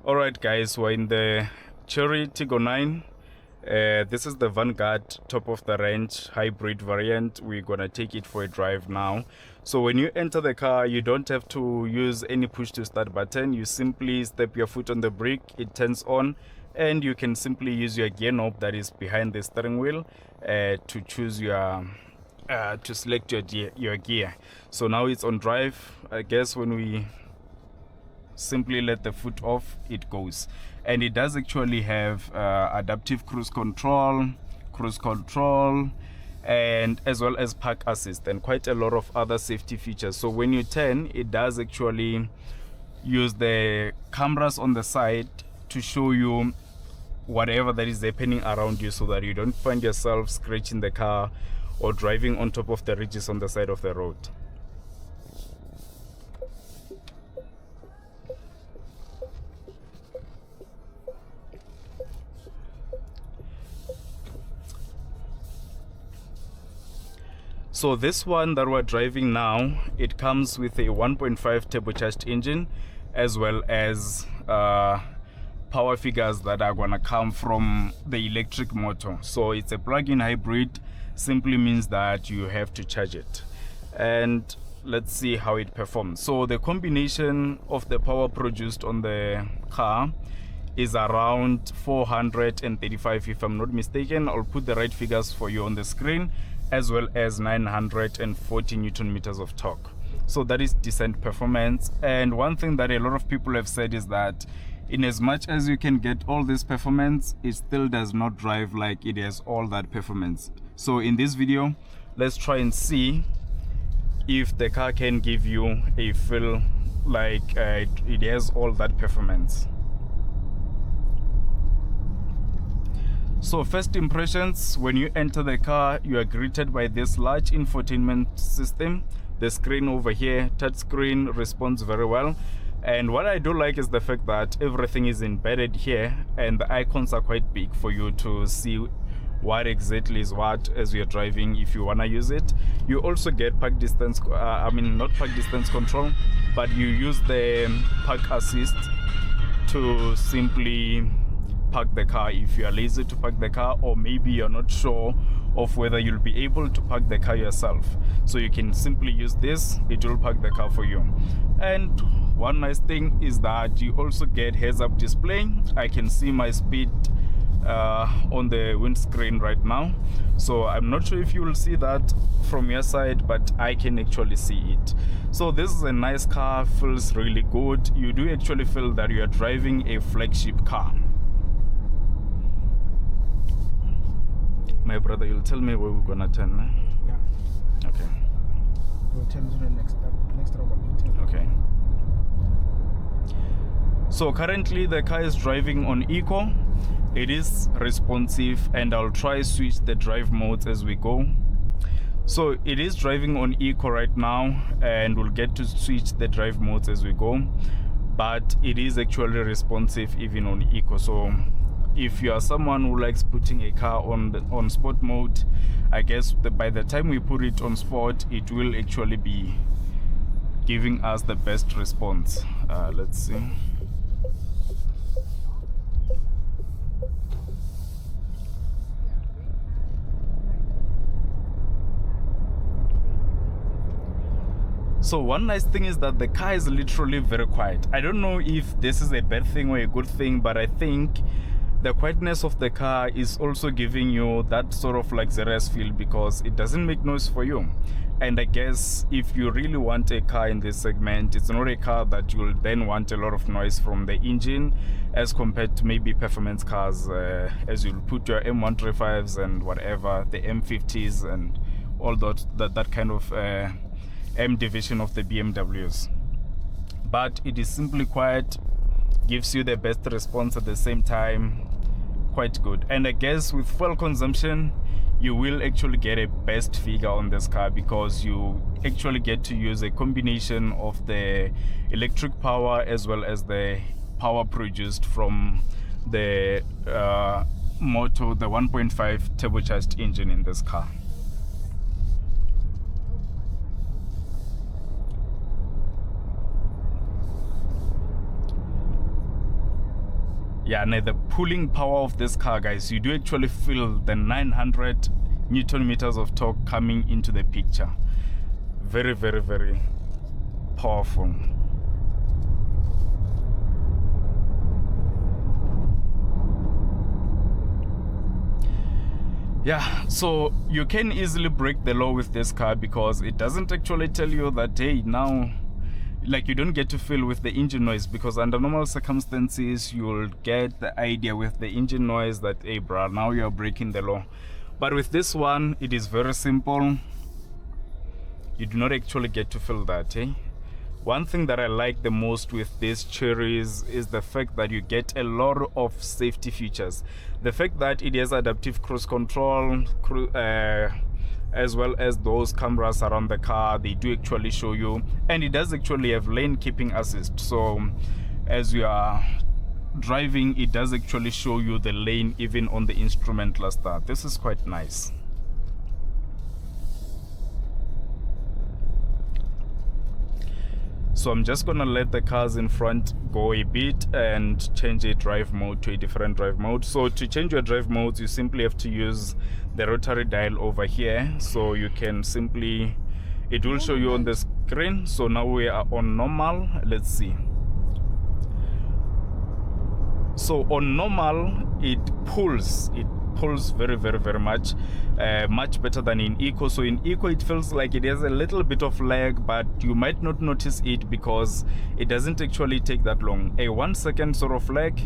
Alright guys, we're in the Chery Tiggo 9. This is the Vanguard top of the range hybrid variant. We're gonna take it for a drive now. So when you enter the car, you don't have to use any push to start button. You simply step your foot on the brake, it turns on, and you can simply use your gear knob that is behind the steering wheel to choose your to select your gear. So now it's on drive. I guess when we simply let the foot off, it goes, and it does actually have adaptive cruise control, and as well as park assist and quite a lot of other safety features. So when you turn, it does actually use the cameras on the side to show you whatever that is happening around you, so that you don't find yourself scratching the car or driving on top of the ridges on the side of the road. So this one that we're driving now, it comes with a 1.5 turbocharged engine, as well as power figures that are gonna come from the electric motor. So it's a plug-in hybrid, simply means that you have to charge it. And let's see how it performs. So the combination of the power produced on the car is around 435, if I'm not mistaken. I'll put the right figures for you on the screen, as well as 940 Newton meters of torque. So that is decent performance. And one thing that a lot of people have said is that in as much as you can get all this performance, it still does not drive like it has all that performance. So in this video, let's try and see if the car can give you a feel like it has all that performance. So first impressions, when you enter the car, you are greeted by this large infotainment system. The screen over here, touch screen, responds very well. And what I do like is the fact that everything is embedded here, and the icons are quite big for you to see what exactly is what as you're driving if you want to use it. You also get park distance, not park distance control, but you use the park assist to simply park the car if you are lazy to park the car, or maybe you're not sure of whether you'll be able to park the car yourself. So you can simply use this, it will park the car for you. And one nice thing is that you also get heads-up display. I can see my speed on the windscreen right now, so I'm not sure if you will see that from your side, but I can actually see it. So this is a nice car, feels really good. You do actually feel that you are driving a flagship car. My brother, you'll tell me where we're gonna turn, eh? Yeah. Okay. We'll turn to the next robot. Okay. So currently the car is driving on eco. It is responsive, and I'll try switch the drive modes as we go. So it is driving on eco right now, and we'll get to switch the drive modes as we go. But it is actually responsive even on eco. So if you are someone who likes putting a car on sport mode, I guess by the time we put it on sport, it will actually be giving us the best response. Let's see. So one nice thing is that the car is literally very quiet. I don't know if this is a bad thing or a good thing, but I think the quietness of the car is also giving you that sort of luxurious feel, because it doesn't make noise for you. And I guess if you really want a car in this segment, it's not a car that you'll then want a lot of noise from the engine, as compared to maybe performance cars, as you'll put your M135s and whatever, the M50s and all that kind of M division of the BMWs. But it is simply quiet, gives you the best response at the same time, quite good. And I guess with fuel consumption, you will actually get a best figure on this car, because you actually get to use a combination of the electric power as well as the power produced from the motor, the 1.5 turbocharged engine in this car. yeah, now the pulling power of this car, guys, you do actually feel the 900 Newton meters of torque coming into the picture. Very, very, very powerful. Yeah, so you can easily break the law with this car because it doesn't actually tell you that, hey, now, like, you don't get to feel with the engine noise, because under normal circumstances you'll get the idea with the engine noise that, hey bruh, now you're breaking the law. But with this one, it is very simple. You do not actually get to feel that, eh? One thing that I like the most with these Cherys is the fact that you get a lot of safety features. The fact that it has adaptive cruise control, as well as those cameras around the car, they do actually show you, and it does actually have lane keeping assist. So as you are driving, it does actually show you the lane even on the instrument cluster. This is quite nice. So I'm just gonna let the cars in front go a bit and change a drive mode to a different drive mode. So to change your drive modes, you simply have to use the rotary dial over here. So you can simply, it will show you on the screen. So now we are on normal. Let's see. So on normal, it pulls very, very, very much better than in eco. So in eco, it feels like it has a little bit of lag, but you might not notice it because it doesn't actually take that long, a 1 second sort of lag,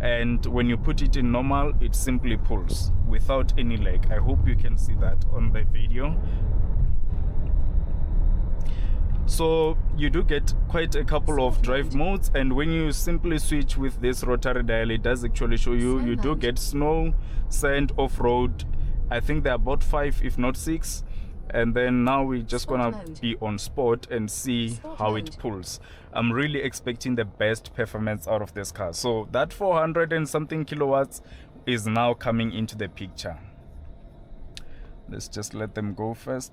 and when you put it in normal, it simply pulls without any lag. I hope you can see that on the video. So you do get quite a couple of drive modes, and when you simply switch with this rotary dial, it does actually show you, you do get snow, sand, off-road. I think there are about 5 if not 6, and then now we're just gonna be on sport and see how it pulls. I'm really expecting the best performance out of this car. So that 400 and something kilowatts is now coming into the picture. Let's just let them go first.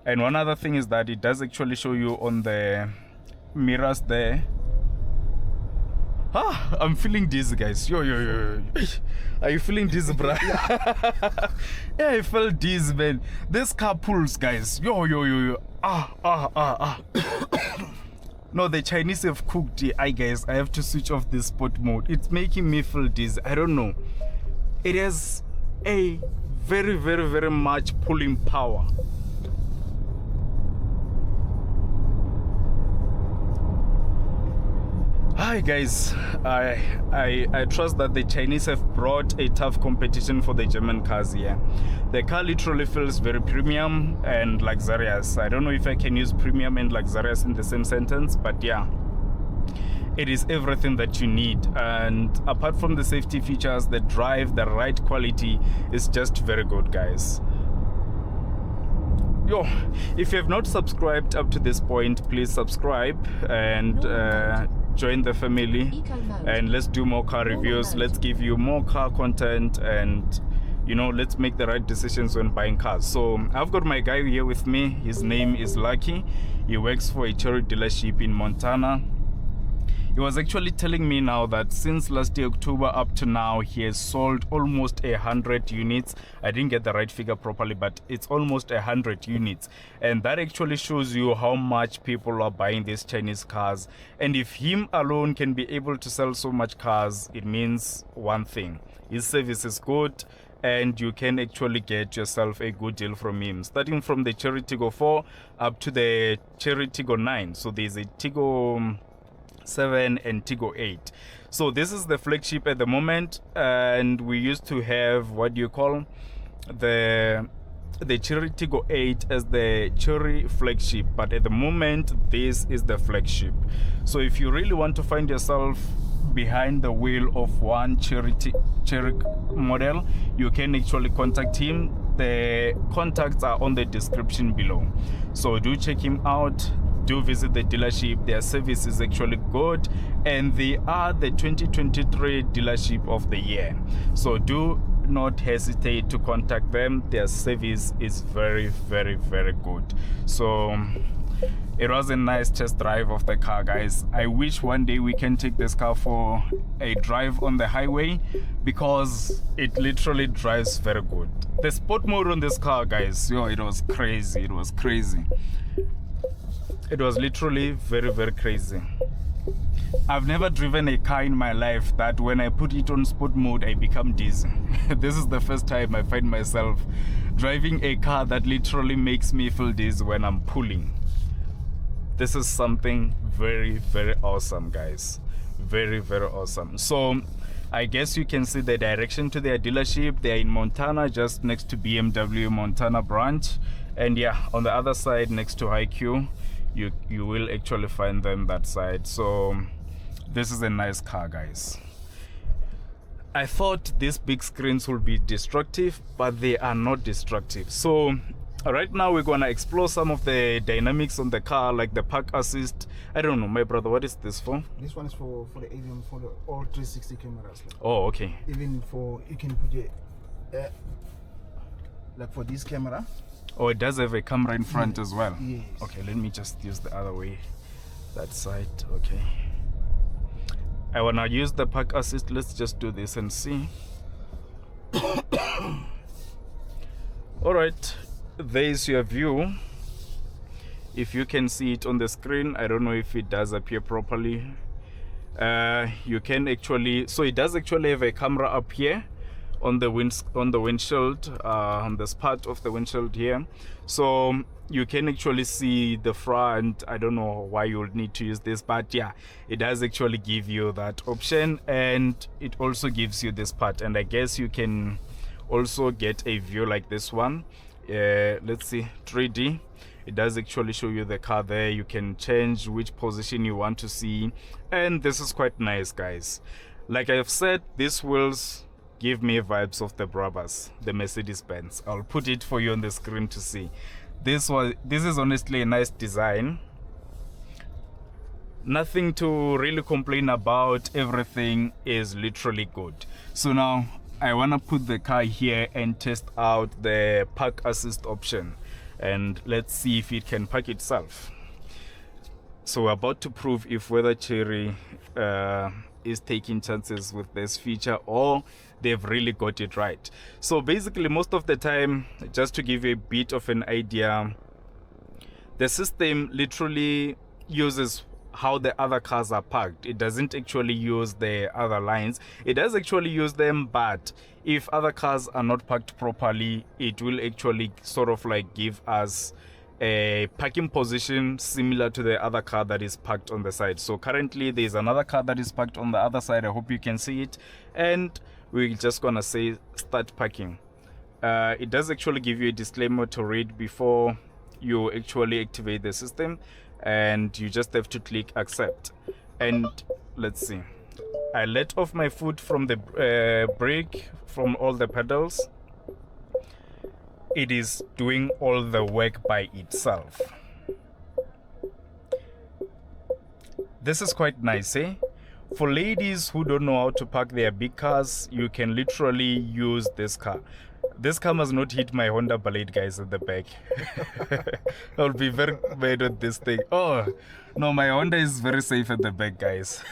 And one other thing is that it does actually show you on the mirrors there. I'm feeling dizzy, guys. Yo. Are you feeling dizzy, bruh? Yeah, I felt dizzy, man. This car pulls, guys. Yo. No, the Chinese have cooked it. Guys, I have to switch off this sport mode. It's making me feel dizzy. I don't know. It has a very, very, very much pulling power. Hi guys, I trust that the Chinese have brought a tough competition for the German cars here. The car literally feels very premium and luxurious. I don't know if I can use premium and luxurious in the same sentence, but yeah, it is everything that you need. And apart from the safety features, the drive, the ride quality is just very good, guys. Yo, if you have not subscribed up to this point, please subscribe and join the family, and let's do more car reviews. Let's give you more car content, and you know, let's make the right decisions when buying cars. So I've got my guy here with me. His name is Lucky. He works for a Chery dealership in Montana. He was actually telling me now that since last year October up to now, he has sold almost 100 units. I didn't get the right figure properly, but it's almost 100 units, and that actually shows you how much people are buying these Chinese cars. And if him alone can be able to sell so much cars, it means one thing: his service is good, and you can actually get yourself a good deal from him, starting from the Chery Tiggo 4 up to the Chery Tiggo 9. So there's a Tiggo 7 and Tiggo 8. So this is the flagship at the moment, and we used to have what do you call the Chery Tiggo 8 as the Chery flagship, but at the moment this is the flagship. So if you really want to find yourself behind the wheel of one Chery model, you can actually contact him. The contacts are on the description below, so do check him out. Do visit the dealership. Their service is actually good, and they are the 2023 dealership of the year. So do not hesitate to contact them. Their service is very, very, very good. So It was a nice test drive of the car, guys. I wish one day we can take this car for a drive on the highway, because it literally drives very good. The sport mode on this car, guys, yo, it was crazy. It was crazy. It was literally very, very crazy. I've never driven a car in my life that when I put it on sport mode, I become dizzy. This is the first time I find myself driving a car that literally makes me feel dizzy when I'm pulling. This is something very, very awesome, guys. Very, very awesome. So I guess you can see the direction to their dealership. They're in Montana, just next to BMW Montana branch. And yeah, on the other side, next to IQ, you will actually find them that side. So this is a nice car, guys. I thought these big screens would be destructive, but they are not destructive. So right now we're gonna explore some of the dynamics on the car, like the park assist. I don't know, my brother, what is this for? This one is for the avion, for the all 360 cameras. Like. Oh, okay. Even for, you can put it like for this camera. Oh, it does have a camera in front as well. Yes. Okay, let me just use the other way, that side. Okay, I wanna use the park assist. Let's just do this and see. All right, there's your view. If you can see it on the screen, I don't know if it does appear properly. You can actually, so it does actually have a camera up here on the windshield, on this part of the windshield here, so you can actually see the front. I don't know why you would need to use this, but yeah, it does actually give you that option, and it also gives you this part. And I guess you can also get a view like this one. Let's see, 3D. It does actually show you the car there. You can change which position you want to see, and this is quite nice, guys. Like I've said, these wheels give me vibes of the Brabus, the Mercedes-Benz. I'll put it for you on the screen to see. This is honestly a nice design. Nothing to really complain about. Everything is literally good. So now I want to put the car here and test out the park assist option, and let's see if it can park itself. So we're about to prove if whether Chery is taking chances with this feature, or they've really got it right. So basically, most of the time, just to give you a bit of an idea, the system literally uses how the other cars are parked. It doesn't actually use the other lines. It does actually use them, but if other cars are not parked properly, it will actually sort of like give us a parking position similar to the other car that is parked on the side. So currently there's another car that is parked on the other side. I hope you can see it, and we're just gonna say start parking. It does actually give you a disclaimer to read before you actually activate the system, and you just have to click accept. And let's see, I let off my foot from the brake, from all the pedals. It is doing all the work by itself. This is quite nice, eh? For ladies who don't know how to park their big cars, you can literally use this car. This car must not hit my Honda Blade, guys, at the back. I'll be very bad at this thing. Oh, no, my Honda is very safe at the back, guys.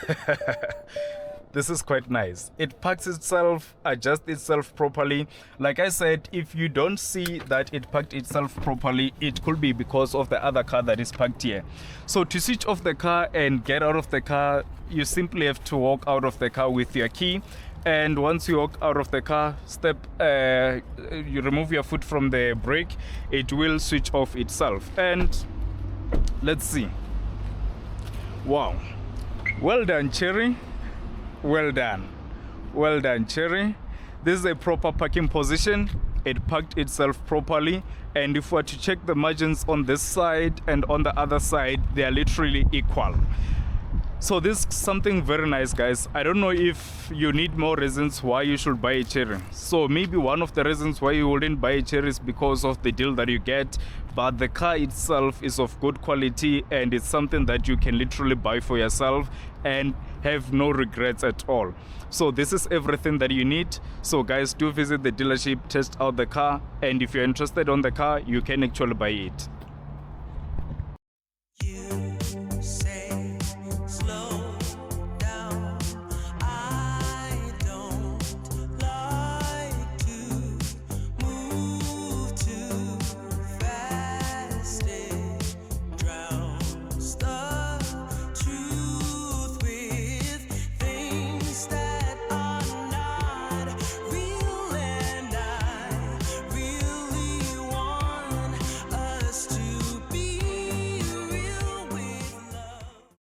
This is quite nice. It parks itself, adjusts itself properly. Like I said, if you don't see that it parked itself properly, it could be because of the other car that is parked here. So to switch off the car and get out of the car, you simply have to walk out of the car with your key. And once you walk out of the car, you remove your foot from the brake, it will switch off itself. And let's see. Wow. Well done, Chery. Well done. Well done, Chery. This is a proper parking position. It parked itself properly. And if we were to check the margins on this side and on the other side, they are literally equal. So this is something very nice, guys. I don't know if you need more reasons why you should buy a Chery. So maybe one of the reasons why you wouldn't buy a Chery is because of the deal that you get. But the car itself is of good quality, and it's something that you can literally buy for yourself and have no regrets at all. So this is everything that you need. So guys, do visit the dealership, test out the car, and if you're interested on the car, you can actually buy it.